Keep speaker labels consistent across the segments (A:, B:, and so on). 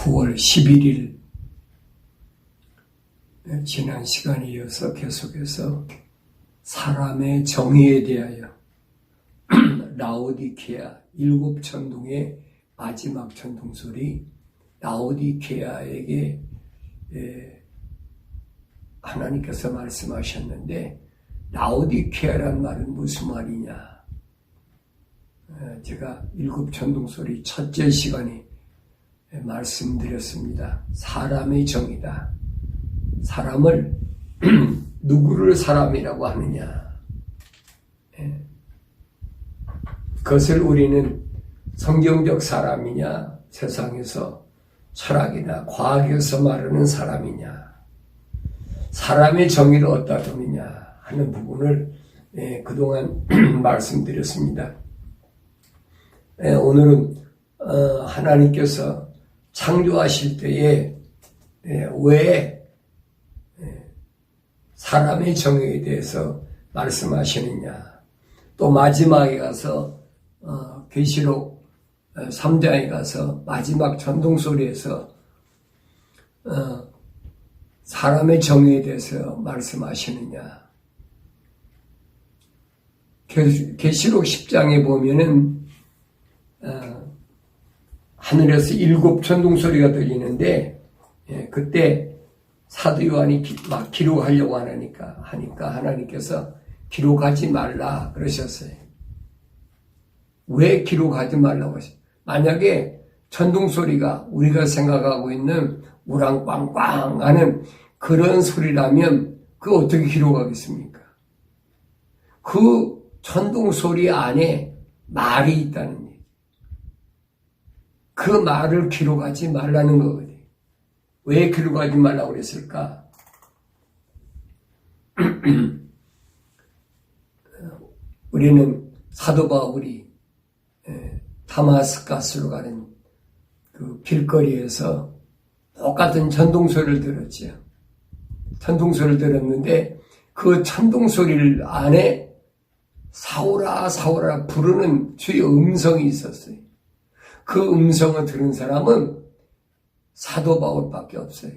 A: 9월 11일 지난 시간에 이어서 계속해서 사람의 정의에 대하여 라오디케아 7천둥의 마지막 천둥소리 라오디케아에게 하나님께서 말씀하셨는데, 라오디케아란 말은 무슨 말이냐? 제가 7천둥소리 첫째 시간에 말씀드렸습니다. 사람의 정의다. 사람을 누구를 사람이라고 하느냐? 그것을 우리는 성경적 사람이냐, 세상에서 철학이나 과학에서 말하는 사람이냐, 사람의 정의를 어디다 두느냐 하는 부분을 그동안 말씀드렸습니다. 오늘은 하나님께서 창조하실 때에 왜 사람의 정의에 대해서 말씀하시느냐, 또 마지막에 가서 계시록 3장에 가서 마지막 천둥소리에서 사람의 정의에 대해서 말씀하시느냐. 계시록 10장에 보면은 하늘에서 7천둥소리가 들리는데, 그때 사도 요한이 막 기록하려고 하니까 하나님께서 기록하지 말라 그러셨어요. 왜 기록하지 말라고 하셨어요? 만약에 천둥소리가 우리가 생각하고 있는 우랑꽝꽝 하는 그런 소리라면 그거 어떻게 기록하겠습니까? 그 천둥소리 안에 말이 있다는 얘기. 그 말을 기록하지 말라는 거거든요. 왜 기록하지 말라고 그랬을까? 우리는 사도 바울이 다마스커스로 가는 그 길거리에서 똑같은 천둥소리를 들었죠. 천둥소리를 들었는데 그 천둥소리를 안에 사오라 사오라 부르는 주의 음성이 있었어요. 그 음성을 들은 사람은 사도 바울밖에 없어요.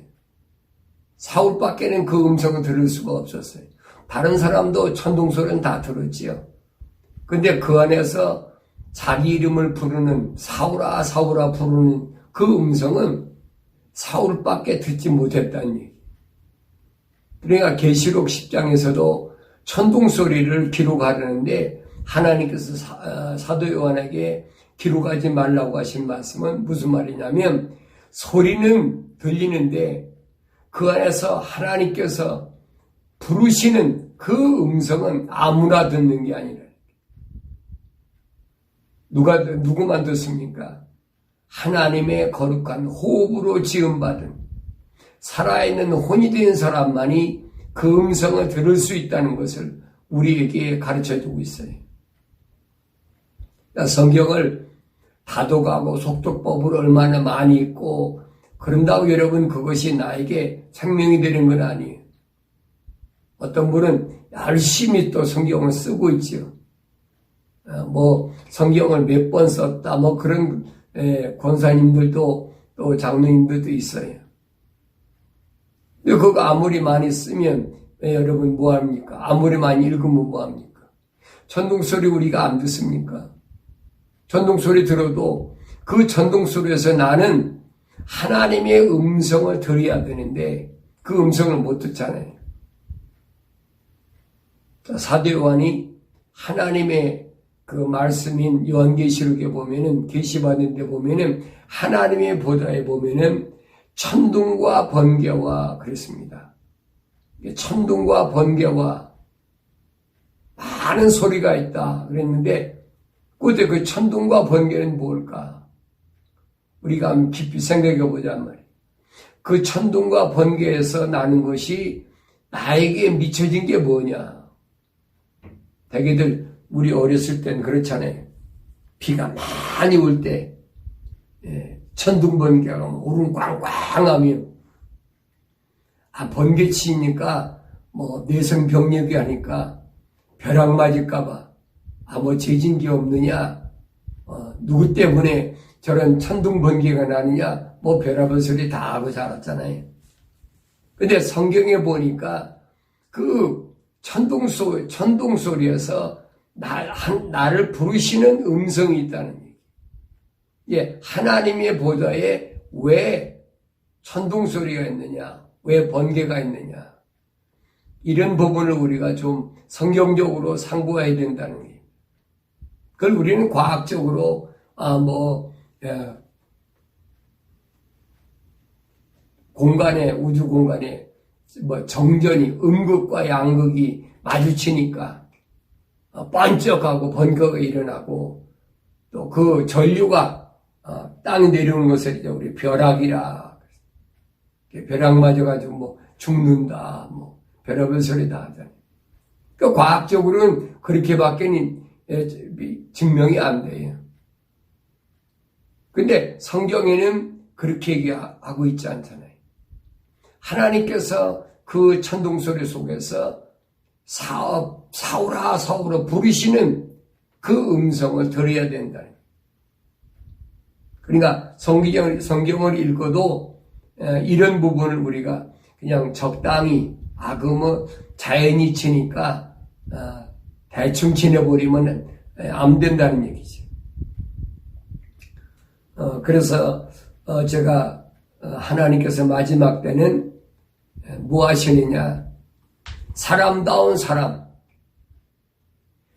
A: 사울밖에는 그 음성을 들을 수가 없었어요. 다른 사람도 천둥소리는 다 들었지요. 근데 그 안에서 자기 이름을 부르는 사울아 사울아 부르는 그 음성은 사울밖에 듣지 못했다는 얘기. 그러니까 계시록 10장에서도 천둥소리를 기록하려는데 하나님께서 사도 요한에게 기록하지 말라고 하신 말씀은 무슨 말이냐면, 소리는 들리는데 그 안에서 하나님께서 부르시는 그 음성은 아무나 듣는 게 아니라, 누구만 듣습니까? 하나님의 거룩한 호흡으로 지음받은 살아있는 혼이 된 사람만이 그 음성을 들을 수 있다는 것을 우리에게 가르쳐주고 있어요. 성경을 다독하고 속독법을 얼마나 많이 읽고 그런다고 여러분 그것이 나에게 생명이 되는 건 아니에요. 어떤 분은 열심히 또 성경을 쓰고 있지요. 성경을 몇 번 썼다 그런 권사님들도 또 장로님들도 있어요. 근데 그거 아무리 많이 쓰면 여러분 뭐합니까? 아무리 많이 읽으면 뭐합니까? 천둥소리 우리가 안 듣습니까? 천둥소리 들어도 그 천둥소리에서 나는 하나님의 음성을 들어야 되는데 그 음성을 못 듣잖아요. 사도 요한이 하나님의 그 말씀인 요한계시록에 보면은, 계시받은 데 보면은 하나님의 보좌에 보면은 천둥과 번개와 그랬습니다. 천둥과 번개와 많은 소리가 있다 그랬는데, 그때 그 천둥과 번개는 뭘까? 우리가 한번 깊이 생각해 보자는 말이에요. 그 천둥과 번개에서 나는 것이 나에게 미쳐진 게 뭐냐? 대개들 우리 어렸을 땐 그렇잖아요. 비가 많이 올 때 천둥 번개가 오름꽝꽝 하면 번개 치니까 내성병력이 하니까 벼락 맞을까봐 재진기 없느냐, 누구 때문에 저런 천둥 번개가 나느냐? 뭐 별의별 소리 다 하고 자랐잖아요. 근데 성경에 보니까 그 천둥 소리에서 나를 부르시는 음성이 있다는 얘기. 예, 하나님의 보좌에 왜 천둥 소리가 있느냐? 왜 번개가 있느냐? 이런 부분을 우리가 좀 성경적으로 상고해야 된다는 게. 그걸 우리는 과학적으로, 우주 공간에, 정전이, 음극과 양극이 마주치니까, 번쩍하고 번개가 일어나고, 또 그 전류가, 땅에 내려오는 것을 이제 우리 벼락이라, 벼락 맞아가지고 죽는다, 별의별 소리 다 하잖아요. 그러니까 과학적으로는 그렇게밖에 증명이 안 돼요. 근데 성경에는 그렇게 얘기하고 있지 않잖아요. 하나님께서 그 천둥소리 속에서 사울아 부르시는 그 음성을 들어야 된다. 그러니까 성경을 읽어도 이런 부분을 우리가 그냥 적당히 자연이 치니까 대충 지내버리면 안 된다는 얘기지. 그래서 제가 하나님께서 마지막 때는 뭐 하시느냐? 사람다운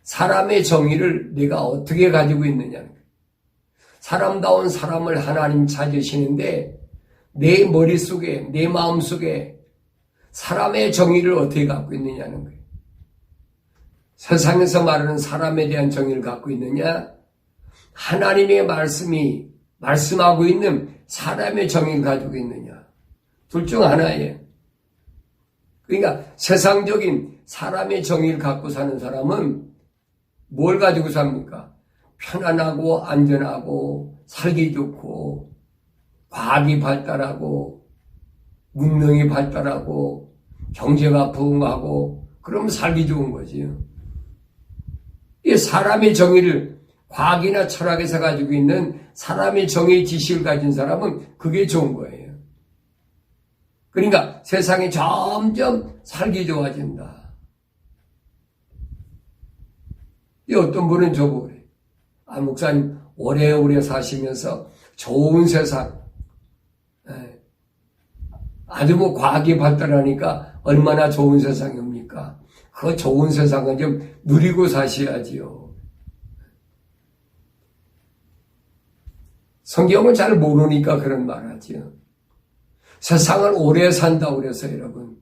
A: 사람의 정의를 내가 어떻게 가지고 있느냐? 사람다운 사람을 하나님 찾으시는데 내 머릿속에, 내 마음속에 사람의 정의를 어떻게 갖고 있느냐는 거예요. 세상에서 말하는 사람에 대한 정의를 갖고 있느냐? 하나님의 말씀이 말씀하고 있는 사람의 정의를 가지고 있느냐? 둘 중 하나예요. 그러니까 세상적인 사람의 정의를 갖고 사는 사람은 뭘 가지고 삽니까? 편안하고 안전하고 살기 좋고 과학이 발달하고 문명이 발달하고 경제가 부흥하고 그러면 살기 좋은 거지요. 이 사람의 정의를 과학이나 철학에서 가지고 있는 사람의 정의의 지식을 가진 사람은 그게 좋은 거예요. 그러니까 세상이 점점 살기 좋아진다. 이 어떤 분은 저보고 그래요. 목사님 오래오래 사시면서 좋은 세상, 아주 과학이 발달하니까 얼마나 좋은 세상입니까? 그 좋은 세상은 좀 누리고 사셔야지요. 성경을 잘 모르니까 그런 말 하지요. 세상을 오래 산다고 그래서 여러분,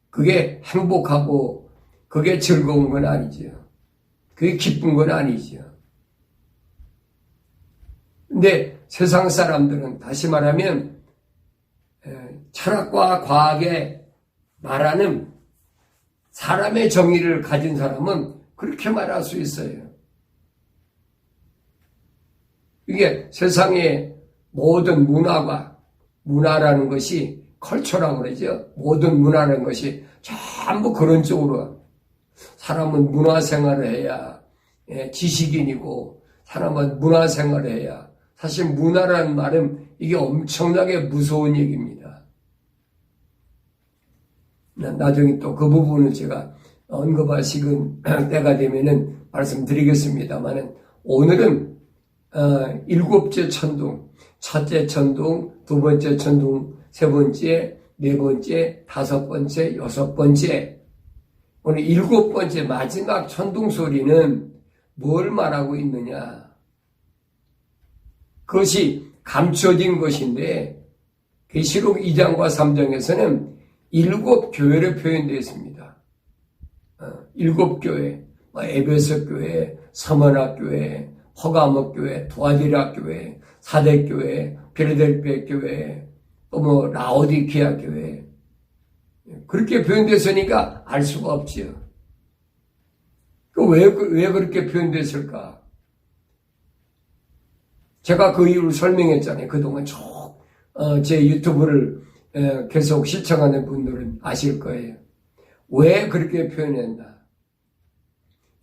A: 그게 행복하고 그게 즐거운 건 아니지요. 그게 기쁜 건 아니지요. 근데 세상 사람들은 다시 말하면 철학과 과학에 말하는 사람의 정의를 가진 사람은 그렇게 말할 수 있어요. 이게 세상의 모든 문화라는 것이 컬처라고 그러죠. 모든 문화라는 것이 전부 그런 쪽으로 사람은 문화생활을 해야 지식인이고 사람은 문화생활을 해야 사실 문화라는 말은 이게 엄청나게 무서운 얘기입니다. 나중에 또 그 부분을 제가 언급하시는 때가 되면은 말씀드리겠습니다만은 오늘은 일곱째 천둥, 첫째 천둥, 두 번째 천둥, 세 번째, 네 번째, 다섯 번째, 여섯 번째, 오늘 일곱 번째 마지막 천둥 소리는 뭘 말하고 있느냐? 그것이 감춰진 것인데 계시록 2장과 3장에서는 일곱 교회를 표현되어 있습니다. 일곱 교회, 에베소 교회, 서머나 교회, 허가모 교회, 두아디라 교회, 사대 교회, 필라델피아 교회, 또 라오디케아 교회. 그렇게 표현됐으니까 알 수가 없지요. 왜 그렇게 표현됐을까? 제가 그 이유를 설명했잖아요. 그동안 쭉, 제 유튜브를 계속 시청하는 분들은 아실 거예요. 왜 그렇게 표현했나?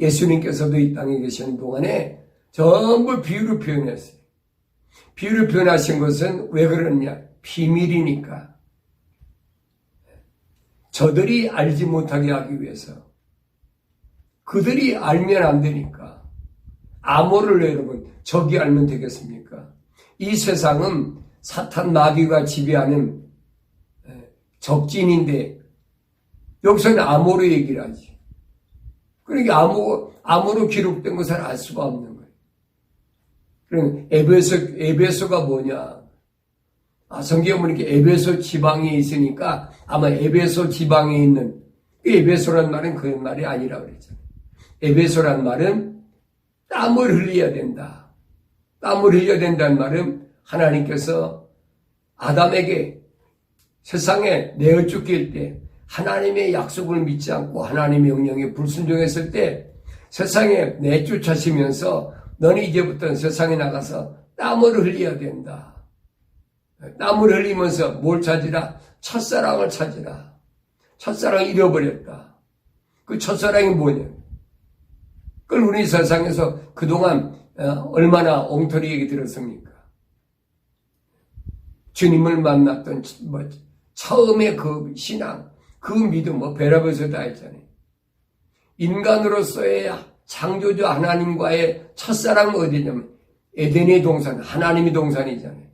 A: 예수님께서도 이 땅에 계시는 동안에 전부 비유로 표현했어요. 비유를 표현하신 것은 왜 그러냐? 비밀이니까. 저들이 알지 못하게 하기 위해서. 그들이 알면 안 되니까. 암호를 여러분, 적이 알면 되겠습니까? 이 세상은 사탄 마귀가 지배하는 적진인데, 여기서는 암호로 얘기를 하지. 그러니까 암호로 기록된 것을 알 수가 없는 거예요. 그럼 에베소가 뭐냐? 성경에 보니까 에베소 지방에 있으니까 아마 에베소 지방에 있는, 에베소란 말은 그런 말이 아니라 그랬잖아요. 에베소란 말은 땀을 흘려야 된다. 땀을 흘려야 된다는 말은 하나님께서 아담에게 세상에 내어 쫓길 때 하나님의 약속을 믿지 않고 하나님의 명령에 불순종했을 때 세상에 내쫓아시면서 너는 이제부터는 세상에 나가서 땀을 흘려야 된다. 땀을 흘리면서 뭘 찾으라? 첫사랑을 찾으라. 첫사랑을 잃어버렸다. 그 첫사랑이 뭐냐? 그걸 우리 세상에서 그동안 얼마나 엉터리 얘기 들었습니까? 주님을 만났던 처음에 그 신앙, 그 믿음, 베라버에서 다 했잖아요. 인간으로서의 창조주 하나님과의 첫사랑은 어디냐면 에덴의 동산, 하나님의 동산이잖아요.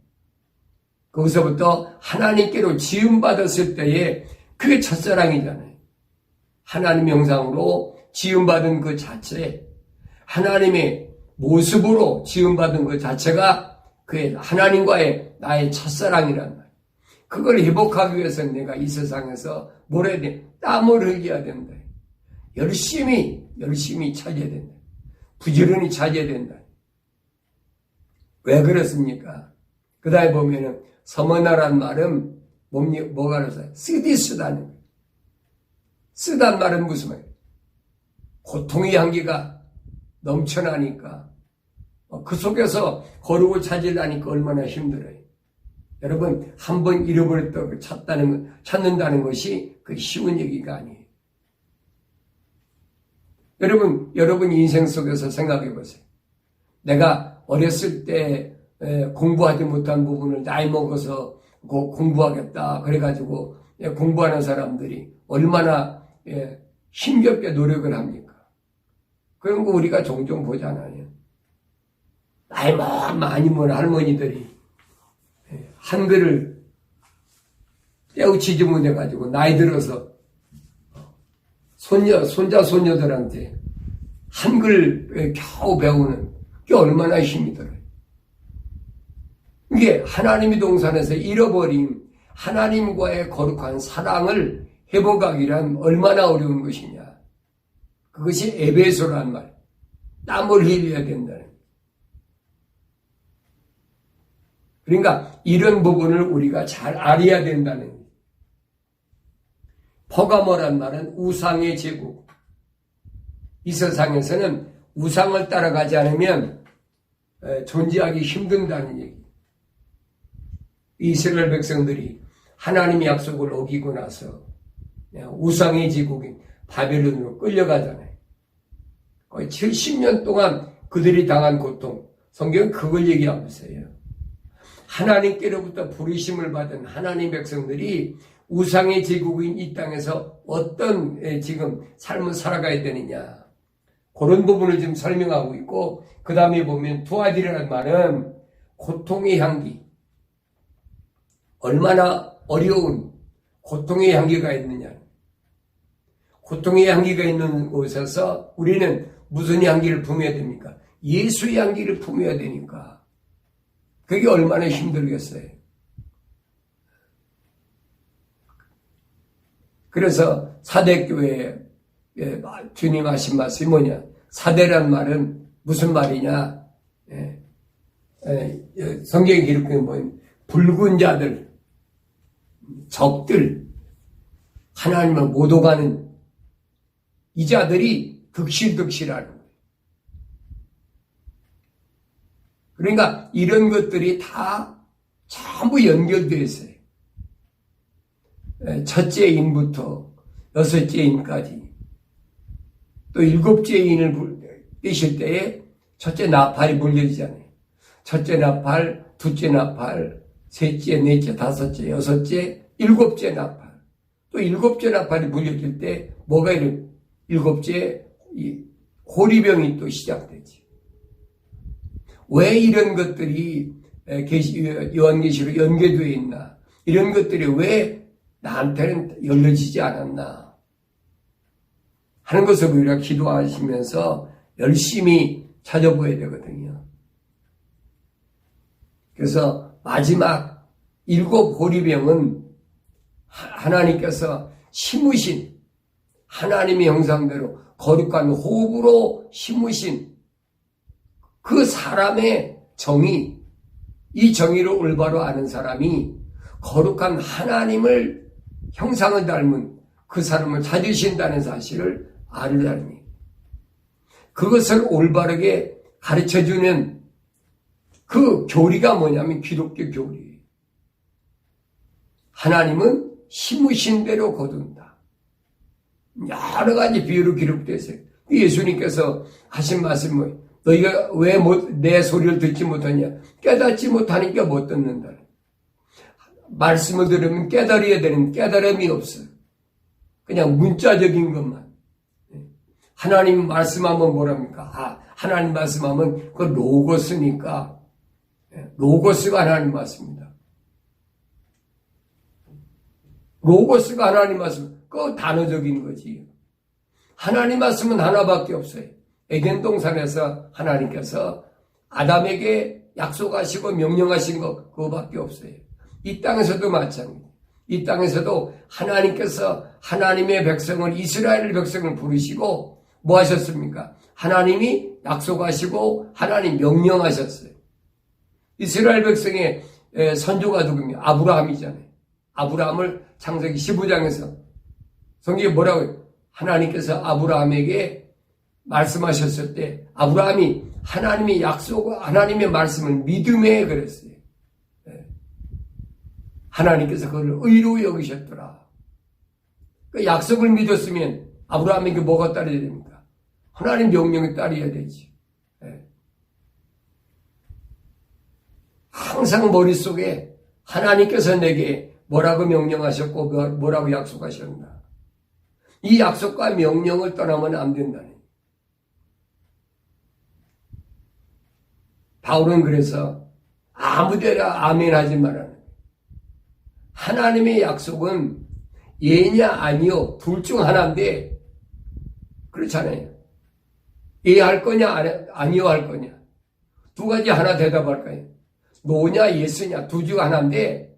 A: 거기서부터 하나님께로 지음받았을 때에 그게 첫사랑이잖아요. 하나님의 형상으로 지음받은 그 자체, 하나님의 모습으로 지음받은 그 자체가 그의 하나님과의 나의 첫사랑이란 말이에요. 그걸 회복하기 위해서는 내가 이 세상에서 뭘 해야 돼? 땀을 흘려야 된다. 열심히 찾아야 된다. 부지런히 찾아야 된다. 왜 그렇습니까? 그 다음에 보면은 서머나란 말은 뭐가 그래서 쓰다는 거예요. 쓰단 말은 무슨 말이에요? 고통의 향기가 넘쳐나니까 그 속에서 거룩을 찾으려니까 얼마나 힘들어요. 여러분, 한번 잃어버렸다고 찾는다는 것이 그 쉬운 얘기가 아니에요. 여러분 인생 속에서 생각해 보세요. 내가 어렸을 때 공부하지 못한 부분을 나이 먹어서 공부하겠다. 그래가지고 공부하는 사람들이 얼마나 힘겹게 노력을 합니까? 그런 거 우리가 종종 보잖아요. 나이 많이 먹은 할머니들이 한글을 떼우치지 못해가지고 나이 들어서 손자, 손녀들한테 한글 겨우 배우는 게 얼마나 힘이 들어요. 이게 하나님의 동산에서 잃어버린 하나님과의 거룩한 사랑을 회복하기란 얼마나 어려운 것이냐. 그것이 에베소란 말. 땀을 흘려야 된다는. 그러니까 이런 부분을 우리가 잘 알아야 된다는. 퍼가모란 말은 우상의 제국. 이 세상에서는 우상을 따라가지 않으면 존재하기 힘든다는 얘기. 이스라엘 백성들이 하나님의 약속을 어기고 나서 우상의 제국인 바벨론으로 끌려가잖아요. 거의 70년 동안 그들이 당한 고통, 성경은 그걸 얘기하고 있어요. 하나님께로부터 부르심을 받은 하나님 백성들이 우상의 제국인 이 땅에서 어떤 지금 삶을 살아가야 되느냐, 그런 부분을 지금 설명하고 있고, 그 다음에 보면 두아디라는 말은 고통의 향기, 얼마나 어려운 고통의 향기가 있느냐. 고통의 향기가 있는 곳에서 우리는 무슨 향기를 품어야 됩니까? 예수의 향기를 품어야 되니까. 그게 얼마나 힘들겠어요. 그래서 사대교회에 주님 하신 말씀이 뭐냐? 사대란 말은 무슨 말이냐? 성경에 기록된 뭐냐? 붉은 자들, 적들, 하나님을 못 오가는 이 자들이 득실득실하는 거예요. 그러니까 이런 것들이 다 전부 연결되어 있어요. 첫째 인부터 여섯째 인까지, 또 일곱째 인을 떼실 때에 첫째 나팔이 불려지잖아요. 첫째 나팔, 둘째 나팔, 셋째, 넷째, 다섯째, 여섯째, 일곱째 나팔. 또 일곱째 나팔이 불려질 때 뭐가 이런 일곱째 호리병이 또 시작되지. 왜 이런 것들이 요한계시로 연계되어 있나? 이런 것들이 왜 나한테는 열려지지 않았나? 하는 것을 우리가 기도하시면서 열심히 찾아봐야 되거든요. 그래서 마지막 일곱 호리병은 하나님께서 심으신 하나님의 형상대로 거룩한 호흡으로 심으신 그 사람의 정의, 이 정의를 올바로 아는 사람이 거룩한 하나님을 형상을 닮은 그 사람을 찾으신다는 사실을 알으라니. 그것을 올바르게 가르쳐주는 그 교리가 뭐냐면 기독교 교리예요. 하나님은 심으신 대로 거둔다. 여러 가지 비유로 기록되어 있어요. 예수님께서 하신 말씀은 너희가 왜 내 소리를 듣지 못하냐? 깨닫지 못하니까 못 듣는다. 말씀을 들으면 깨달아야 되는 깨달음이 없어요. 그냥 문자적인 것만. 하나님 말씀하면 뭐랍니까? 하나님 말씀하면 그 로고스니까. 로고스가 하나님 말씀입니다. 로고스가 하나님 말씀, 그 단어적인 거지. 하나님 말씀은 하나밖에 없어요. 에덴 동산에서 하나님께서 아담에게 약속하시고 명령하신 것 그거밖에 없어요. 이 땅에서도 마찬가지. 이 땅에서도 하나님께서 하나님의 백성을 이스라엘 백성을 부르시고 뭐 하셨습니까? 하나님이 약속하시고 하나님 명령하셨어요. 이스라엘 백성의 선조가 누굽니까? 아브라함이잖아요. 아브라함을 창세기 15장에서 성경에 뭐라고 해요? 하나님께서 아브라함에게 말씀하셨을 때 아브라함이 하나님의 약속, 하나님의 말씀을 믿음에 그랬어요. 하나님께서 그걸 의로 여기셨더라. 그 약속을 믿었으면 아브라함에게 뭐가 따라야 됩니까? 하나님 명령에 따라야 되지. 항상 머릿속에 하나님께서 내게 뭐라고 명령하셨고 뭐라고 약속하셨나. 이 약속과 명령을 떠나면 안 된다니. 바울은 그래서 아무데나 아멘 하지 말라는. 하나님의 약속은 예냐 아니요 둘 중 하나인데 그렇잖아요. 예 할 거냐 아니요 할 거냐. 두 가지 하나 대답할까요? 노냐 예스냐 둘 중 하나인데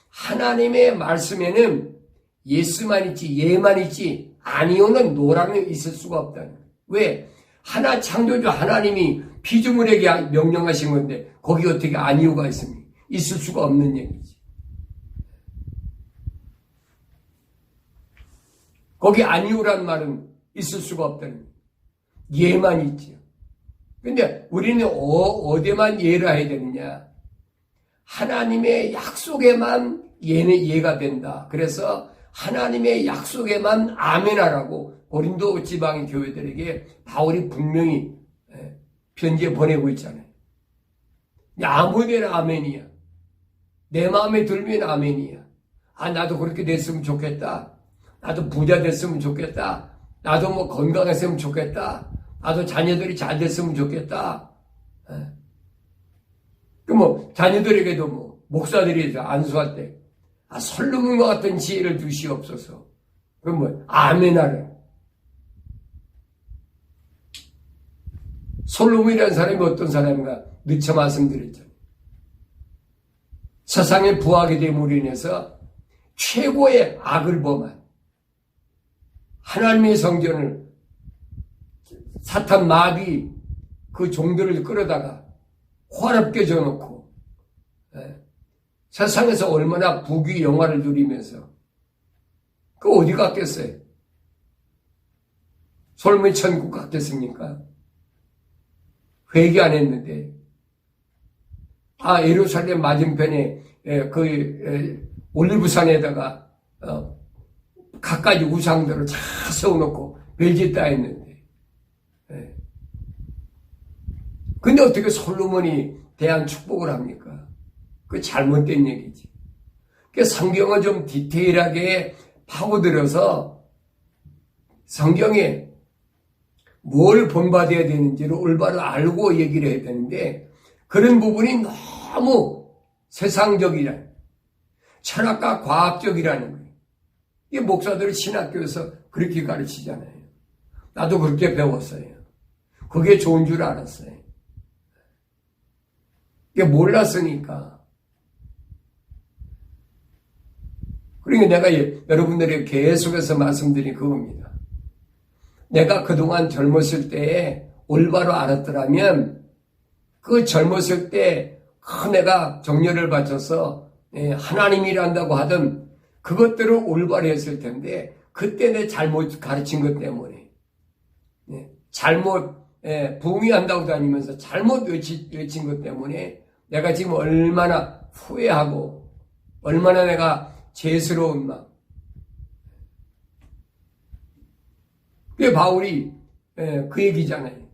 A: 하나님의 말씀에는 예스만 있지 예만 있지 아니요는 노라는 있을 수가 없다는 거예요. 왜? 하나 창조주 하나님이 피조물에게 명령하신 건데 거기 어떻게 아니요가 있습니까? 있을 수가 없는 얘기지. 거기 아니요란 말은 있을 수가 없다는 거예요. 예만 있지요. 근데 우리는 어디만 예를 해야 되느냐? 하나님의 약속에만 예가 된다. 그래서 하나님의 약속에만 아멘하라고 고린도 지방의 교회들에게 바울이 분명히 편지에 보내고 있잖아요. 아무데나 아멘이야. 내 마음에 들면 아멘이야. 나도 그렇게 됐으면 좋겠다. 나도 부자 됐으면 좋겠다. 나도 뭐 건강했으면 좋겠다. 나도 자녀들이 잘 됐으면 좋겠다. 그 뭐 자녀들에게도 뭐 목사들이 안수할 때 솔로몬과 같은 지혜를 주시옵소서. 그럼 뭐 아멘하래. 솔로몬이라는 사람이 어떤 사람인가 늦춰 말씀드렸잖아요. 세상의 부하게 됨으로 인해서 최고의 악을 범한 하나님의 성전을 사탄 마귀 그 종들을 끌어다가 화렵게 져놓고 세상에서 얼마나 부귀 영화를 누리면서 그 어디 갔겠어요? 솔로몬 천국 갔겠습니까? 회개 안 했는데 예루살렘 맞은편에 올리브산에다가 갖가지 우상들을 다 세워놓고 별짓다 했는데 근데 어떻게 솔로몬이 대한 축복을 합니까? 그 잘못된 얘기지. 그 성경을 좀 디테일하게 파고들어서 성경에 뭘 본받아야 되는지를 올바로 알고 얘기를 해야 되는데 그런 부분이 너무 세상적이라 철학과 과학적이라는 거예요. 이게 목사들이 신학교에서 그렇게 가르치잖아요. 나도 그렇게 배웠어요. 그게 좋은 줄 알았어요. 이게 몰랐으니까. 그러니까 내가 여러분들에게 계속해서 말씀드린 그겁니다. 내가 그동안 젊었을 때에 올바로 알았더라면 그 젊었을 때 내가 정열을 바쳐서 하나님이란다고 하던 그것들을 올바로 했을 텐데 그때 내 잘못 가르친 것 때문에 잘못 부흥회한다고 다니면서 잘못 외친 것 때문에 내가 지금 얼마나 후회하고 얼마나 내가 죄스러운 마음. 그게 바울이 그 얘기잖아요.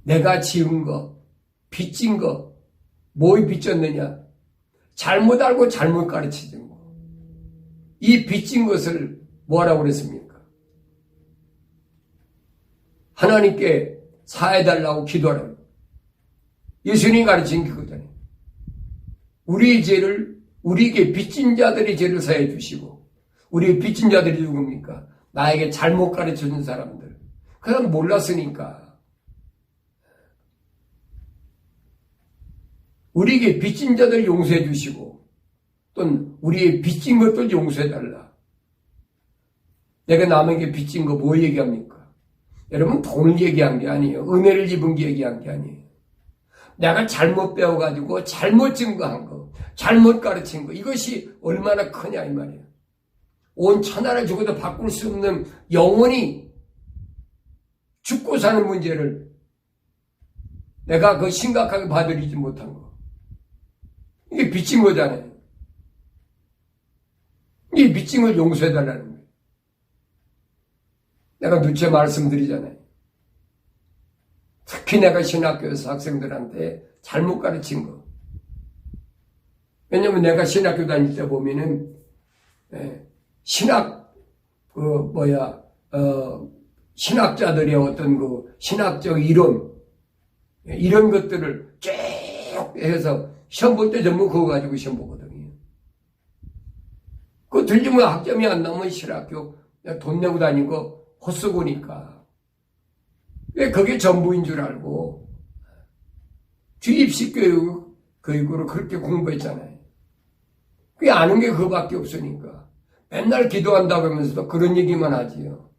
A: 내가 지은 거, 빚진 거, 뭐 빚졌느냐? 잘못 알고 잘못 가르치는 거. 이 빚진 것을 뭐라고 그랬습니까? 하나님께 사해달라고 기도하라고. 예수님이 가르친 그거잖아요. 우리의 죄를, 우리에게 빚진 자들의 죄를 사해 주시고, 우리의 빚진 자들이 누굽니까? 나에게 잘못 가르쳐 준 사람들. 그 사람 몰랐으니까. 우리에게 빚진 자들 용서해 주시고, 또는 우리의 빚진 것들 용서해 달라. 내가 남에게 빚진 거 뭐 얘기합니까? 여러분 돈을 얘기한 게 아니에요. 은혜를 입은 게 얘기한 게 아니에요. 내가 잘못 배워가지고 잘못 증거한 거, 잘못 가르친 거 이것이 얼마나 크냐 이 말이에요. 온 천하를 죽어도 바꿀 수 없는 영원히 죽고 사는 문제를 내가 그 심각하게 받아들이지 못한 거. 이게 빚진 거잖아요. 이 빚진 걸 용서해달라는 거예요. 내가 누차 말씀드리잖아요. 특히 내가 신학교에서 학생들한테 잘못 가르친 거. 왜냐면 내가 신학교 다닐 때 보면은, 신학자들의 어떤 그 신학적 이론, 이런 것들을 쭉 해서 시험 볼 때 전부 그거 가지고 시험 보거든요. 그거 들리면 학점이 안 나오면 신학교 돈 내고 다니고 헛수고니까. 왜 그게 전부인 줄 알고 주입식 교육으로 그렇게 공부했잖아요. 그게 아는 게 그거밖에 없으니까. 맨날 기도한다고 하면서도 그런 얘기만 하지요.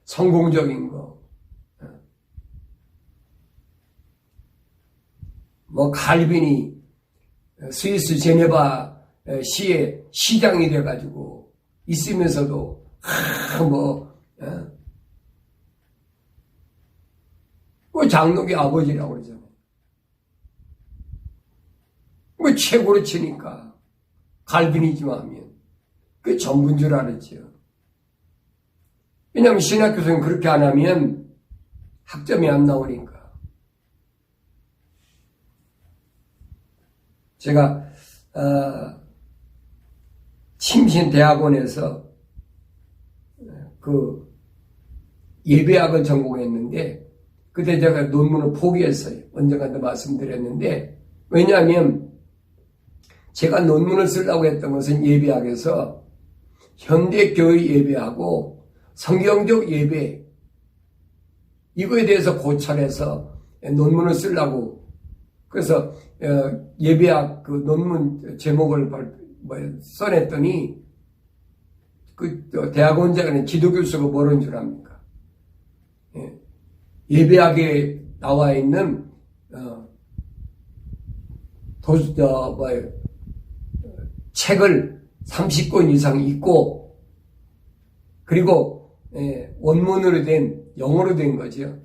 A: 성공적인 거. 뭐 칼빈이 스위스 제네바 시의 시장이 돼가지고 있으면서도 그 장로교 아버지라고 그러잖아요. 뭐 최고로 치니까 칼빈이즘 하면 그게 전부인 줄 알았죠. 왜냐하면 신학교생은 그렇게 안 하면 학점이 안 나오니까. 제가 침신대학원에서 그 예배학을 전공했는데 그때 제가 논문을 포기했어요. 언젠가도 말씀드렸는데 왜냐하면 제가 논문을 쓰려고 했던 것은 예배학에서 현대교회 예배하고 성경적 예배 이거에 대해서 고찰해서 논문을 쓰려고 그래서 예배학 그 논문 제목을 써냈더니 그 대학원장은 지도교수가 뭐라는 줄 압니까? 예배학에 나와 있는 책을 30권 이상 읽고 그리고 원문으로 된 영어로 된 거죠.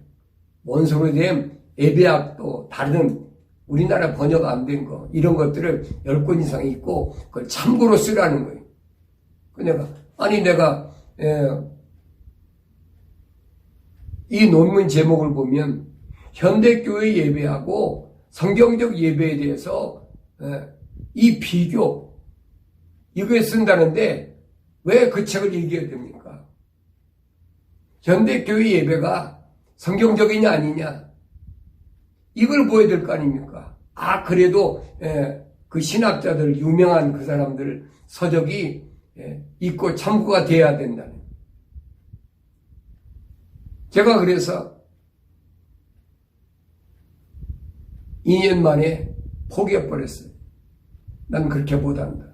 A: 원서로 된 예배학도 다른 우리나라 번역 안 된 거 이런 것들을 10권 이상 읽고 그걸 참고로 쓰라는 거예요. 내가 이 논문 제목을 보면 현대교회 예배하고 성경적 예배에 대해서 이 비교 이거에 쓴다는데 왜 그 책을 읽어야 됩니까? 현대교회 예배가 성경적이냐 아니냐 이걸 보여야 될 거 아닙니까? 그래도 그 신학자들 유명한 그 사람들 서적이 있고 참고가 돼야 된다는. 제가 그래서 2년 만에 포기해버렸어요. 난 그렇게 못한다.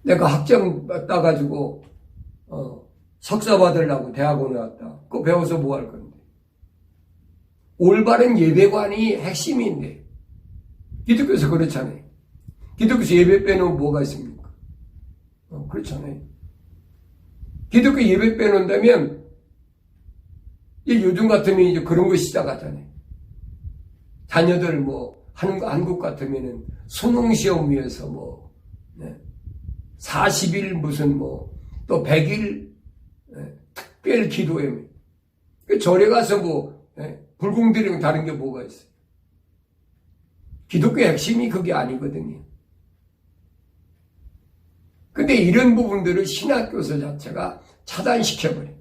A: 내가 학점 따가지고 석사 받으려고 대학원에 왔다. 그거 배워서 뭐 할 건데. 올바른 예배관이 핵심인데 기독교에서 그렇잖아요. 기독교에서 예배 빼놓으면 뭐가 있습니까? 그렇잖아요. 기독교 예배 빼놓는다면 요즘 같으면 이제 그런 거 시작하잖아요. 자녀들 한국 같으면은 수능시험 위해서 40일 무슨 또 100일 특별 기도회. 절에 가서 불공드리고 다른 게 뭐가 있어요? 기독교의 핵심이 그게 아니거든요. 근데 이런 부분들을 신학교서 자체가 차단시켜버려요.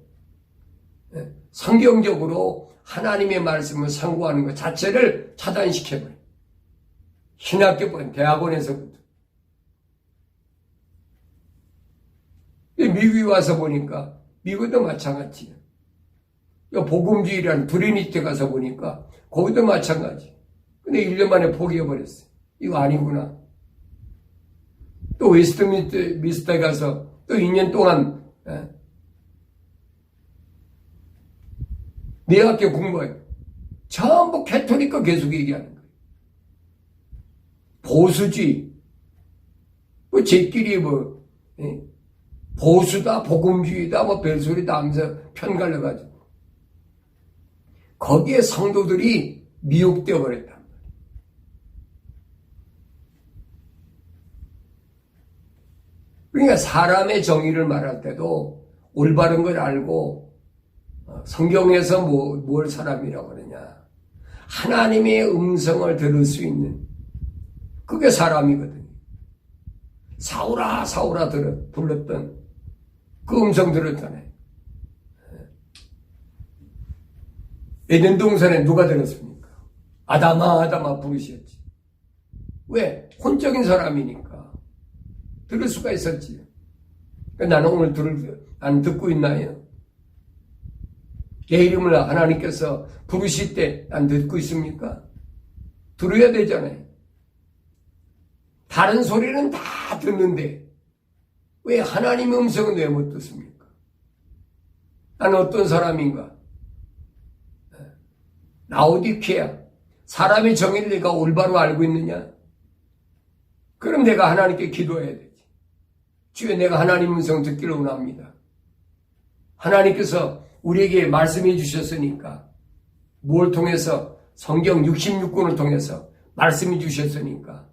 A: 성경적으로 하나님의 말씀을 상고하는 것 자체를 차단시켜버려요. 신학교뿐 대학원에서부터. 미국에 와서 보니까 미국도 마찬가지예요. 복음주의라는 트리니티 가서 보니까 거기도 마찬가지. 근데 1년 만에 포기해버렸어요. 이거 아니구나. 또 웨스트민스터에 가서 또 2년 동안 네 학교 공부해요. 전부 캐톨릭과 계속 얘기하는 거예요. 보수주의. 제끼리 보수다, 복음주의다, 별소리다 하면서 편갈려가지고. 거기에 성도들이 미혹되어 버렸단 말이에요. 그러니까 사람의 정의를 말할 때도 올바른 걸 알고 성경에서 뭘 사람이라고 그러냐. 하나님의 음성을 들을 수 있는 그게 사람이거든요. 사울아 사울아 불렀던 그 음성 들었잖아요. 에덴 동산에 누가 들었습니까? 아담아 아담아 부르셨지. 왜? 혼적인 사람이니까 들을 수가 있었지. 그러니까 나는 오늘 안 듣고 있나요? 내 이름을 하나님께서 부르실 때 안 듣고 있습니까? 들어야 되잖아요. 다른 소리는 다 듣는데 왜 하나님의 음성은 왜 못 듣습니까? 나는 어떤 사람인가? 라오디케아. 사람의 정의를 내가 올바로 알고 있느냐? 그럼 내가 하나님께 기도해야 되지. 주여 내가 하나님 음성 듣기를 원합니다. 하나님께서 우리에게 말씀해 주셨으니까 뭘 통해서 성경 66권을 통해서 말씀해 주셨으니까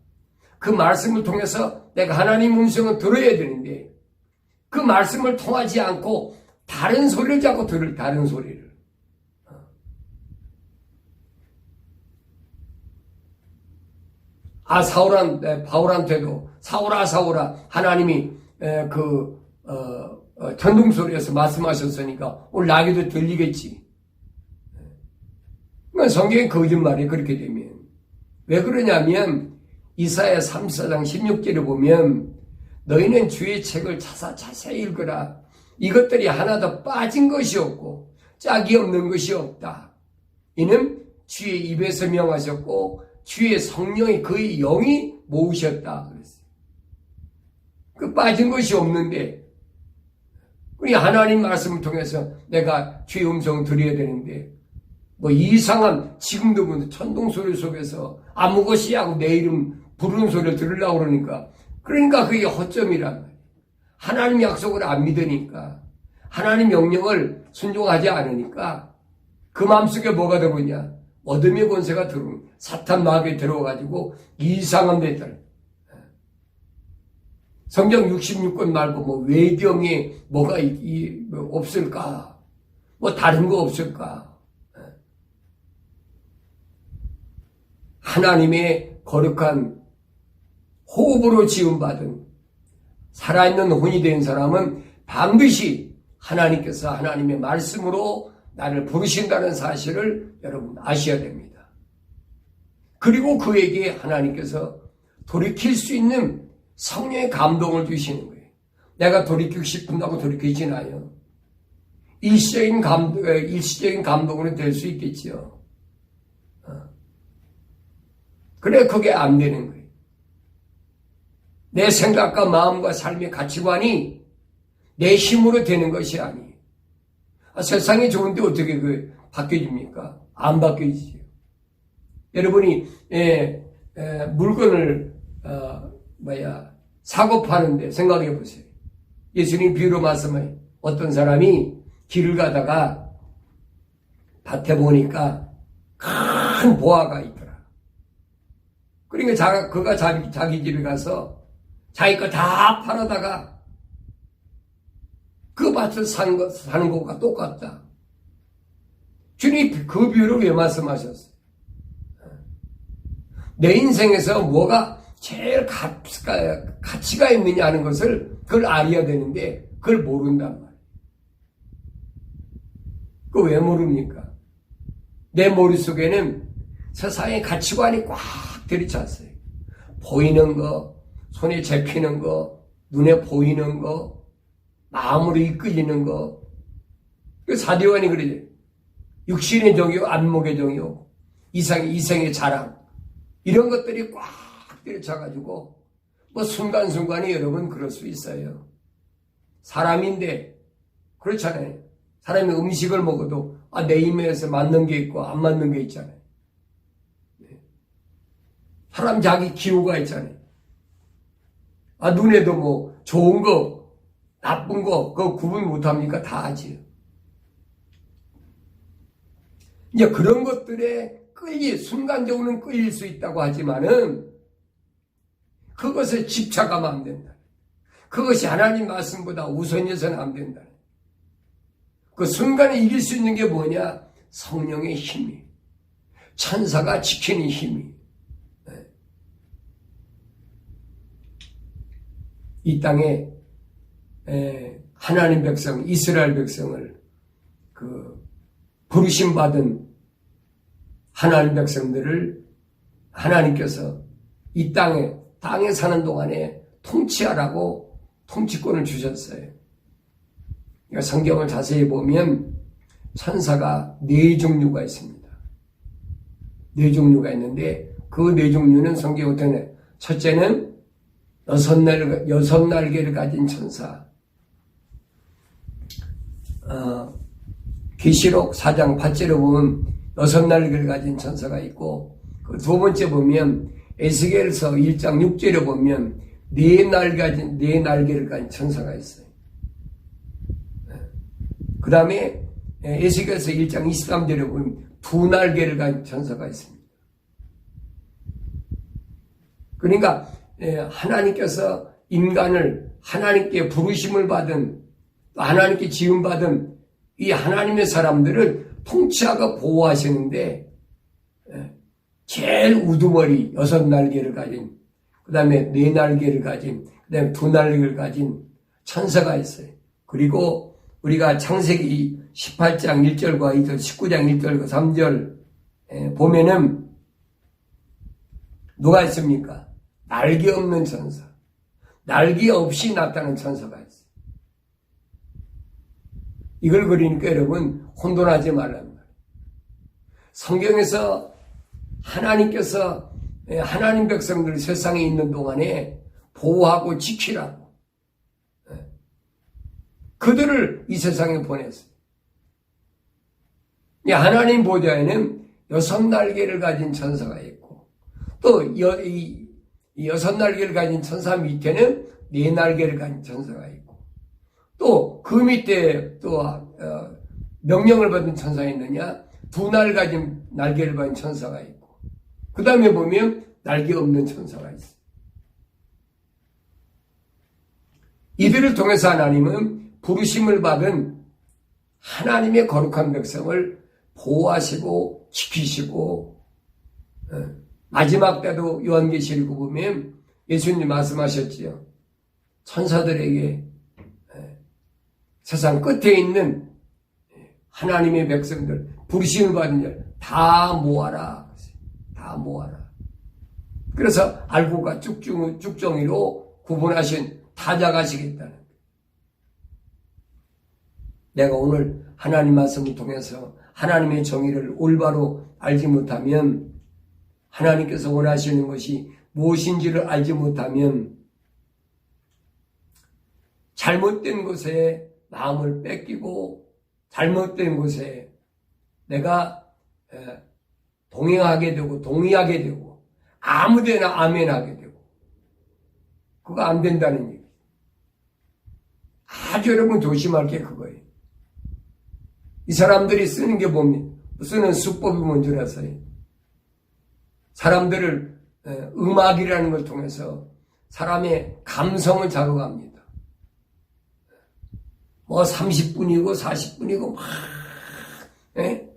A: 그 말씀을 통해서 내가 하나님 음성을 들어야 되는데 그 말씀을 통하지 않고 다른 소리를 자꾸 들을 다른 소리를 바울한테도 사울아 사울아 하나님이 천둥소리에서 말씀하셨으니까 오늘 나에게도 들리겠지. 그러니까 성경의 거짓말이 그렇게 되면 왜 그러냐면 이사야 34장 16절에 보면 너희는 주의 책을 자세히 읽으라. 이것들이 하나도 빠진 것이 없고 짝이 없는 것이 없다. 이는 주의 입에서 명하셨고 주의 성령이 그의 영이 모으셨다. 그랬어요. 그 빠진 것이 없는데 우리 하나님 말씀을 통해서 내가 주의 음성을 들어야 되는데 이상한 지금도 천둥소리 속에서 아무 것이 하고 내 이름 부르는 소리를 들으려고 그러니까 그게 허점이란 말이에요. 하나님 약속을 안 믿으니까 하나님 명령을 순종하지 않으니까 그 마음속에 뭐가 들어오냐 어둠의 권세가 들어오는 사탄 마귀에 들어와가지고 이상한 데들 성경 66권 말고 외경에 뭐가 없을까? 다른 거 없을까? 하나님의 거룩한 호흡으로 지음받은 살아있는 혼이 된 사람은 반드시 하나님께서 하나님의 말씀으로 나를 부르신다는 사실을 여러분 아셔야 됩니다. 그리고 그에게 하나님께서 돌이킬 수 있는 성령의 감동을 주시는 거예요. 내가 돌이키고 싶은다고 돌이키진 않아요. 일시적인 감동으로 될 수 있겠지요. 그래, 그게 안 되는 거예요. 내 생각과 마음과 삶의 가치관이 내 힘으로 되는 것이 아니에요. 세상이 좋은데 어떻게 바뀌어집니까? 안 바뀌어지죠. 여러분이 물건을 사고 파는데 생각해 보세요. 예수님 비유로 말씀해. 어떤 사람이 길을 가다가 밭에 보니까 큰 보화가 있더라. 그러니까 그가 자기 집에 가서 자기 거 다 팔아다가 그 밭을 사는 것과 똑같다. 주님 그 비유를 왜 말씀하셨어요? 내 인생에서 뭐가 제일 가치가 있느냐 하는 것을 그걸 알아야 되는데 그걸 모른단 말이에요. 그거 왜 모릅니까? 내 머릿속에는 세상의 가치관이 꽉 들이찼어요. 보이는 거, 손에 잡히는 거, 눈에 보이는 거, 마음으로 이끌리는 거. 사도요한이 그러죠. 육신의 정욕, 안목의 정욕, 이생의 자랑. 이런 것들이 꽉 들이차가지고 순간순간에 여러분 그럴 수 있어요. 사람인데 그렇잖아요. 사람이 음식을 먹어도 내 입에서 맞는 게 있고 안 맞는 게 있잖아요. 사람 자기 기호가 있잖아요. 눈에도 좋은 거, 나쁜 거, 그거 구분 못합니까? 다 하지요. 이제 그런 것들에 순간적으로는 끌릴 수 있다고 하지만은 그것에 집착하면 안 된다. 그것이 하나님 말씀보다 우선해서는 안 된다. 그 순간에 이길 수 있는 게 뭐냐? 성령의 힘이. 천사가 지키는 힘이. 이 땅에 하나님 백성, 이스라엘 백성을 부르심 받은 하나님 백성들을 하나님께서 이 땅에 사는 동안에 통치하라고 통치권을 주셨어요. 그러니까 성경을 자세히 보면 천사가 4종류가 있습니다. 4종류가 있는데 그 4종류는 성경에 어떻게 해요? 첫째는 6날개를 가진 천사. 계시록 4장 8절에 보면 6날개를 가진 천사가 있고, 그 두 번째 보면 에스겔서 1장 6절에 보면 4날개를 가진 천사가 있어요. 그 다음에 에스겔서 1장 23절에 보면 2날개를 가진 천사가 있습니다. 그러니까 하나님께서 인간을 하나님께 부르심을 받은, 하나님께 지음받은 이 하나님의 사람들을 통치하고 보호하시는데 제일 우두머리 6날개를 가진, 그 다음에 4날개를 가진, 그 다음에 2날개를 가진 천사가 있어요. 그리고 우리가 창세기 18장 1절과 2절, 19장 1절과 3절 보면은 누가 있습니까? 날개 없는 천사. 날개 없이 나타난 천사가 있어요. 이걸 그리니까 여러분 혼돈하지 말란 말이에요. 성경에서 하나님께서 하나님 백성들 세상에 있는 동안에 보호하고 지키라고 그들을 이 세상에 보냈어요. 하나님 보좌에는 6날개를 가진 천사가 있고 또 이 6날개를 가진 천사 밑에는 4날개를 가진 천사가 있고 또 그 밑에 또 명령을 받은 천사가 있느냐? 2날개를 가진 천사가 있고 그 다음에 보면 날개 없는 천사가 있어요. 이들을 통해서 하나님은 부르심을 받은 하나님의 거룩한 백성을 보호하시고 지키시고 마지막 때도 요한계시록 보면 예수님 말씀하셨지요. 천사들에게 세상 끝에 있는 하나님의 백성들, 부르심을 받은 자 다 모아라. 다 모아라. 그래서 알곡과 쭉정이로 구분하신 타작하시겠다는. 내가 오늘 하나님 말씀을 통해서 하나님의 정의를 올바로 알지 못하면, 하나님께서 원하시는 것이 무엇인지를 알지 못하면 잘못된 것에 마음을 뺏기고 잘못된 것에 내가 동의하게 되고 아무데나 아멘하게 되고, 그거 안 된다는 얘기. 아주 여러분 조심할 게 그거예요. 이 사람들이 쓰는 게 뭡니까? 쓰는 수법이 뭔지라서요. 사람들을 음악이라는 걸 통해서 사람의 감성을 자극합니다. 뭐 30분이고 40분이고 막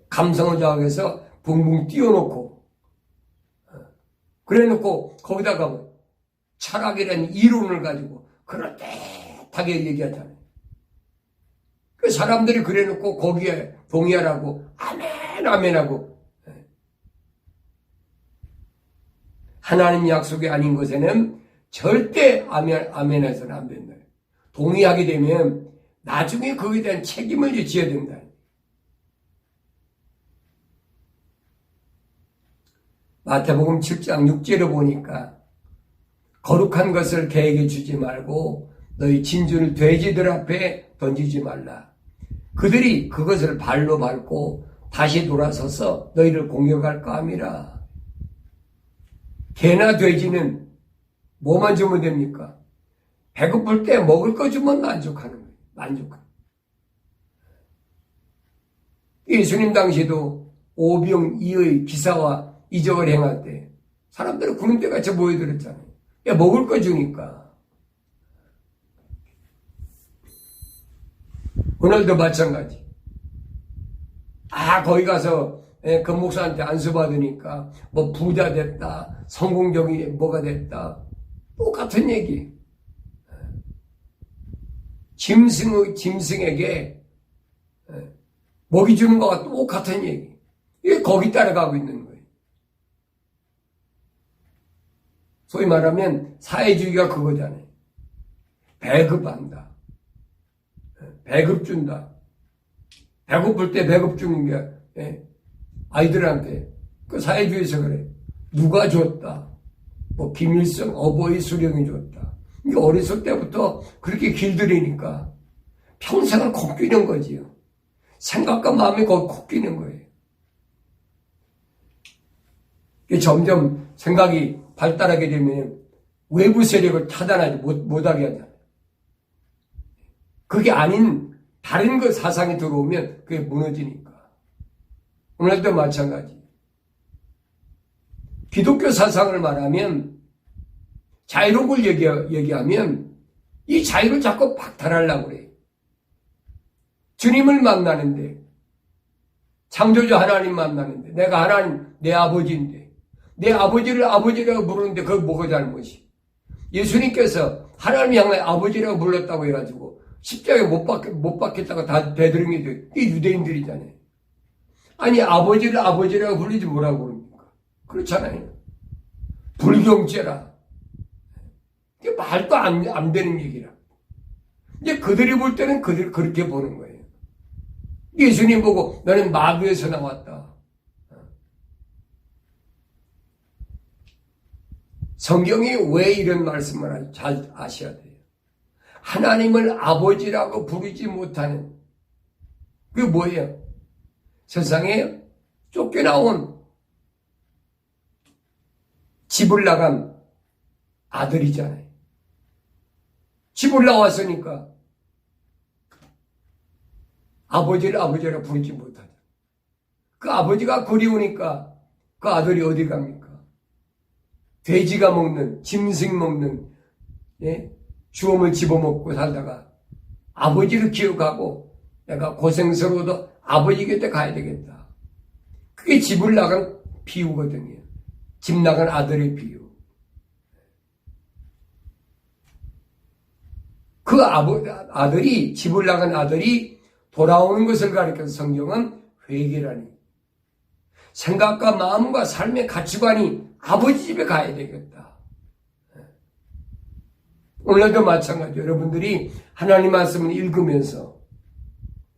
A: 감성을 자극해서 붕붕 띄워놓고, 그래놓고 거기다가 철학이라는 이론을 가지고 그럴듯하게 얘기하잖아요. 그 사람들이 그래놓고 거기에 동의하라고 아멘 아멘하고, 하나님 약속이 아닌 것에는 절대 아멘해서는 안 된다. 동의하게 되면 나중에 거기에 대한 책임을 져야 된다. 마태복음 7장 6절을 보니까 거룩한 것을 개에게 주지 말고 너희 진주를 돼지들 앞에 던지지 말라. 그들이 그것을 발로 밟고 다시 돌아서서 너희를 공격할까 함이라. 개나 돼지는 뭐만 주면 됩니까? 배고플 때 먹을 거 주면 만족하는 거예요. 만족하는. 예수님 당시도 오병이의 기사와 이적을 행할 때 사람들은 구름대 같이 모여들었잖아요. 야, 먹을 거 주니까. 오늘도 마찬가지. 거기 가서 그 목사한테 안수 받으니까 뭐 부자 됐다, 성공적인 뭐가 됐다, 똑같은 얘기. 짐승에게 먹이 주는 거와 똑같은 얘기. 이게 거기 따라가고 있는 거예요. 소위 말하면 사회주의가 그거잖아요. 배급한다. 배급 준다. 배고플 때 배급 주는 게 아이들한테. 그 사회주의에서 그래. 누가 줬다. 뭐 김일성 어버이 수령이 줬다. 이게 어렸을 때부터 그렇게 길들이니까 평생을 걷기는 거지요. 생각과 마음이 걷기는 거예요. 점점 생각이 발달하게 되면 외부 세력을 차단하지 못하게 하잖아요. 그게 아닌 다른 그 사상이 들어오면 그게 무너지니까. 오늘도 마찬가지. 기독교 사상을 말하면 자유로운 걸 얘기하면 이 자유를 자꾸 박탈하려고 그래요. 주님을 만나는데, 창조주 하나님 만나는데, 내가 하나님 내 아버지인데 내 아버지를 아버지라고 부르는데 그거 뭐가 잘못이? 예수님께서 하나님 향해 아버지라고 불렀다고 해가지고 십자가에 못 박혔다고 다 되들은 게 이게 유대인들이잖아요. 아니 아버지를 아버지라고 부르지 뭐라고 그럽니까? 그렇잖아요. 불경죄라. 이게 말도 안 되는 얘기라. 이제 그들이 볼 때는 그렇게 보는 거예요. 예수님 보고 너는 마귀에서 나왔다. 성경이 왜 이런 말씀을 잘 아셔야 돼요. 하나님을 아버지라고 부르지 못하는, 그게 뭐예요? 세상에 쫓겨나온 집을 나간 아들이잖아요. 집을 나왔으니까 아버지를 아버지라고 부르지 못하죠. 그 아버지가 그리우니까 그 아들이 어디 갑니까? 돼지가 먹는, 짐승 먹는, 주엄을 집어먹고 살다가 아버지를 기억하고 내가 고생스러워도 아버지 곁에 가야 되겠다. 그게 집을 나간 비유거든요. 집 나간 아들의 비유. 그 아들이, 집을 나간 아들이 돌아오는 것을 가리켜서 성경은 회개라니. 생각과 마음과 삶의 가치관이 아버지 집에 가야 되겠다. 오늘도 마찬가지. 여러분들이 하나님 말씀을 읽으면서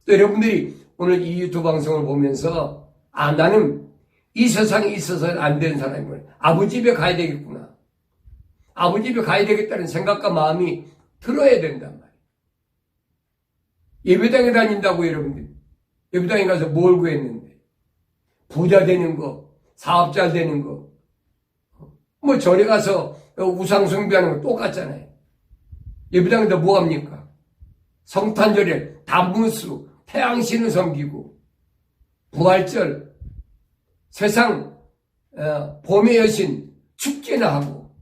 A: 또 여러분들이 오늘 이 유튜브 방송을 보면서 나는 이 세상에 있어서는 안 되는 사람이구나. 아버지 집에 가야 되겠구나. 아버지 집에 가야 되겠다는 생각과 마음이 들어야 된단 말이에요. 예배당에 다닌다고 여러분들. 예배당에 가서 뭘 구했는데. 부자 되는 거, 사업자 되는 거. 뭐 절에 가서 우상 숭배하는 거 똑같잖아요. 예배당에서 뭐 합니까? 성탄절에 단문수, 태양신을 섬기고 부활절, 세상 봄의 여신 축제나 하고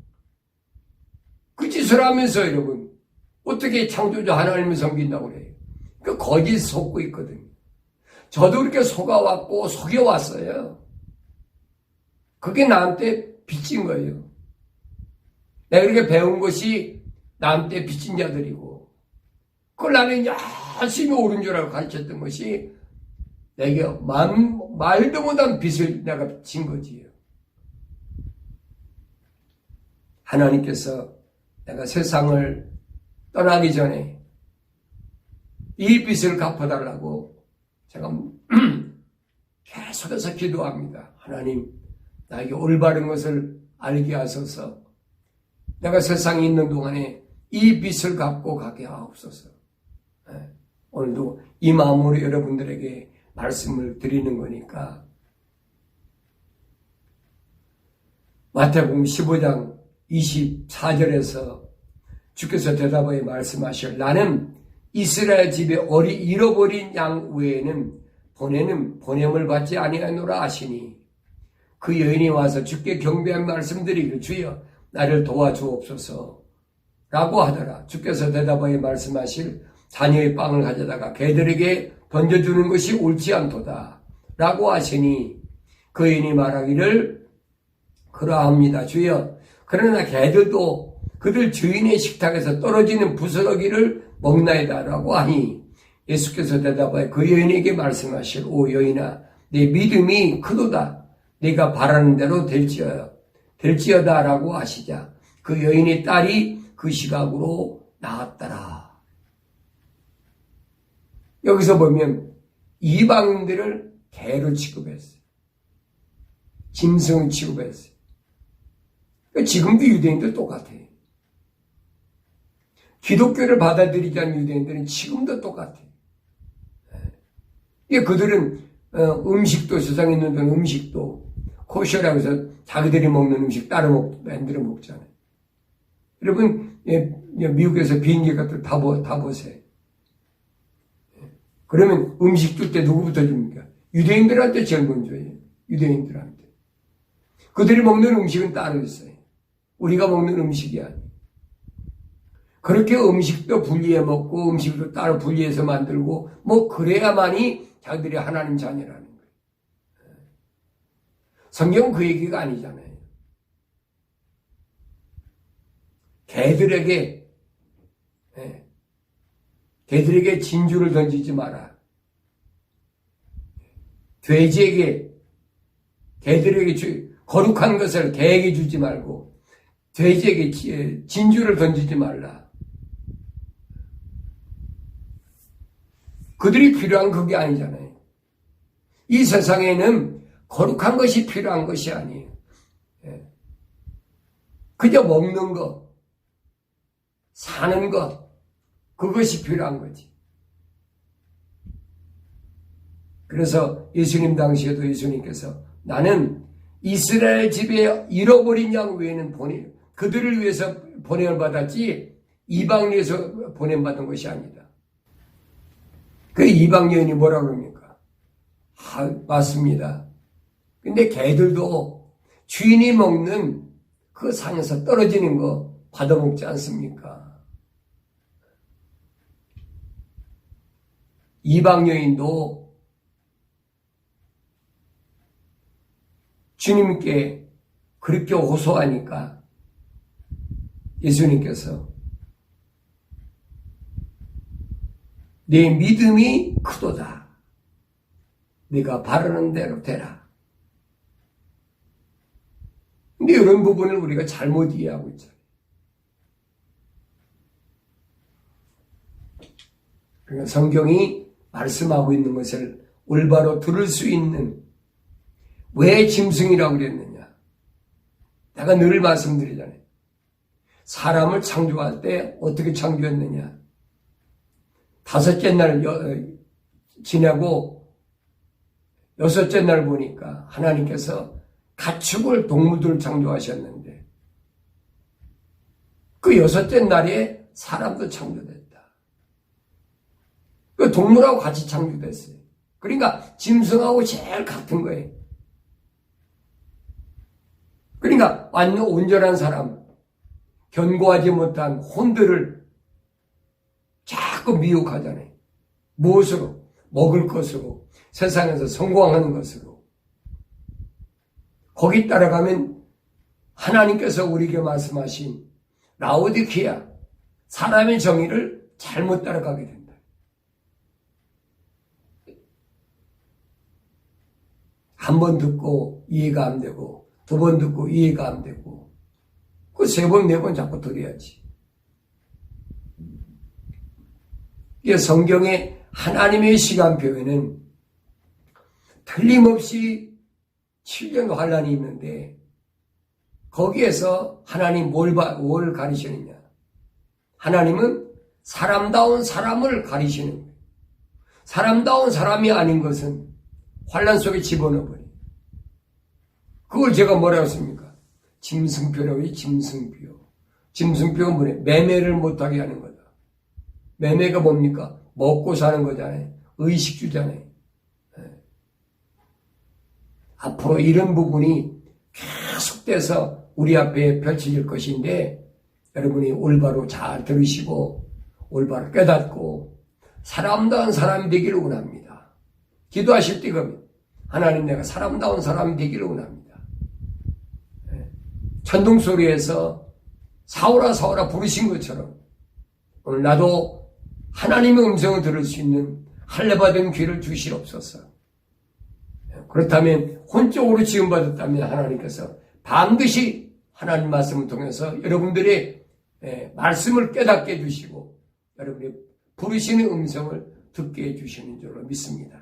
A: 그 짓을 하면서 여러분 어떻게 창조주 하나님을 섬긴다고 그래요? 그 거짓 속고 있거든요. 저도 그렇게 속아왔고 속여왔어요. 그게 나한테 빚진 거예요. 내가 그렇게 배운 것이 나한테 빚진 자들이고 그걸 나는 열심히 옳은 줄 알고 가르쳤던 것이 내게 말도 못한 빚을 내가 진 거지요. 하나님께서 내가 세상을 떠나기 전에 이 빚을 갚아달라고 제가 계속해서 기도합니다. 하나님, 나에게 올바른 것을 알게 하소서. 내가 세상에 있는 동안에 이 빚을 갚고 가게 하옵소서. 오늘도 이 마음으로 여러분들에게 말씀을 드리는 거니까. 마태복음 15장 24절에서 주께서 대답하여 말씀하시오. 나는 이스라엘 집에 잃어버린 양 외에는 보냄을 받지 아니하노라 하시니 그 여인이 와서 주께 경배한 말씀드리기를 주여 나를 도와주옵소서 라고 하더라. 주께서 대답하여 말씀하실 자녀의 빵을 가져다가 개들에게 던져주는 것이 옳지 않도다 라고 하시니 그 여인이 말하기를 그러합니다 주여. 그러나 개들도 그들 주인의 식탁에서 떨어지는 부스러기를 먹나이다 라고 하니 예수께서 대답하여 그 여인에게 말씀하실 오 여인아 내 믿음이 크도다. 네가 바라는 대로 될지어다 라고 하시자 그 여인의 딸이 그 시각으로 나았더라. 여기서 보면 이방인들을 개로 취급했어요. 짐승을 취급했어요. 지금도 유대인들 똑같아요. 기독교를 받아들이지 않는 유대인들은 지금도 똑같아요. 그들은 음식도 세상에 있는 음식도 코셔라고 해서 자기들이 먹는 음식 따로 만들어 먹잖아요. 여러분 미국에서 비행기 같은 다 보세요. 그러면 음식 줄 때 누구부터 줍니까? 유대인들한테 제일 먼저예요. 유대인들한테. 그들이 먹는 음식은 따로 있어요. 우리가 먹는 음식이 아니에요. 그렇게 음식도 분리해 먹고 음식도 따로 분리해서 만들고 뭐 그래야만이 자기들이 하나님 자녀라는 거예요. 성경은 그 얘기가 아니잖아요. 개들에게 진주를 던지지 마라. 돼지에게 개들에게 거룩한 것을 개에게 주지 말고 돼지에게 진주를 던지지 말라. 그들이 필요한 그게 아니잖아요. 이 세상에는 거룩한 것이 필요한 것이 아니에요. 그저 먹는 것, 사는 것, 그것이 필요한 거지. 그래서 예수님 당시에도 예수님께서 나는 이스라엘 집에 잃어버린 양 외에는 그들을 위해서 보냄을 받았지 이방인에서 보냄받은 것이 아니다. 그 이방 여인이 뭐라고 그럽니까? 맞습니다. 근데 개들도 주인이 먹는 그 상에서 떨어지는 거 받아먹지 않습니까? 이방 여인도 주님께 그렇게 호소하니까 예수님께서 내 믿음이 크도다. 네가 바르는 대로 되라. 근데 이런 부분을 우리가 잘못 이해하고 있잖아요. 그러니까 성경이 말씀하고 있는 것을 올바로 들을 수 있는, 왜 짐승이라고 그랬느냐. 내가 늘 말씀드리잖아요. 사람을 창조할 때 어떻게 창조했느냐. 5째 날 지나고 6째 날 보니까 하나님께서 가축을, 동물들을 창조하셨는데 그 6째 날에 사람도 창조됐다. 그 동물하고 같이 창조됐어요. 그러니까 짐승하고 제일 같은 거예요. 그러니까 완전 온전한 사람, 견고하지 못한 혼들을 자꾸 미혹하잖아요. 무엇으로? 먹을 것으로, 세상에서 성공하는 것으로. 거기 따라가면 하나님께서 우리에게 말씀하신 라오디게아, 사람의 정의를 잘못 따라가게 된다. 한 번 듣고 이해가 안 되고, 2번 듣고 이해가 안 되고, 그 3번, 4번 자꾸 들어야지. 이게 성경의 하나님의 시간표에는 틀림없이 7년 환란이 있는데, 거기에서 하나님 뭘 가리시느냐. 하나님은 사람다운 사람을 가리시는 거예요. 사람다운 사람이 아닌 것은 환란 속에 집어넣어버려요. 그걸 제가 뭐라고 했습니까? 짐승표라고 해요. 짐승표. 짐승표가 뭐냐? 매매를 못하게 하는 거다. 매매가 뭡니까? 먹고 사는 거잖아요. 의식주잖아요. 앞으로 이런 부분이 계속돼서 우리 앞에 펼쳐질 것인데, 여러분이 올바로 잘 들으시고 올바로 깨닫고 사람다운 사람이 되기를 원합니다. 기도하실 때 하나님, 내가 사람다운 사람이 되기를 원합니다. 천둥소리에서 사오라 사오라 부르신 것처럼 오늘 나도 하나님의 음성을 들을 수 있는 할례받은 귀를 주시옵소서. 그렇다면 혼적으로 지음받았다면 하나님께서 반드시 하나님 말씀을 통해서 여러분들의 말씀을 깨닫게 해주시고 여러분의 부르시는 음성을 듣게 해주시는 줄로 믿습니다.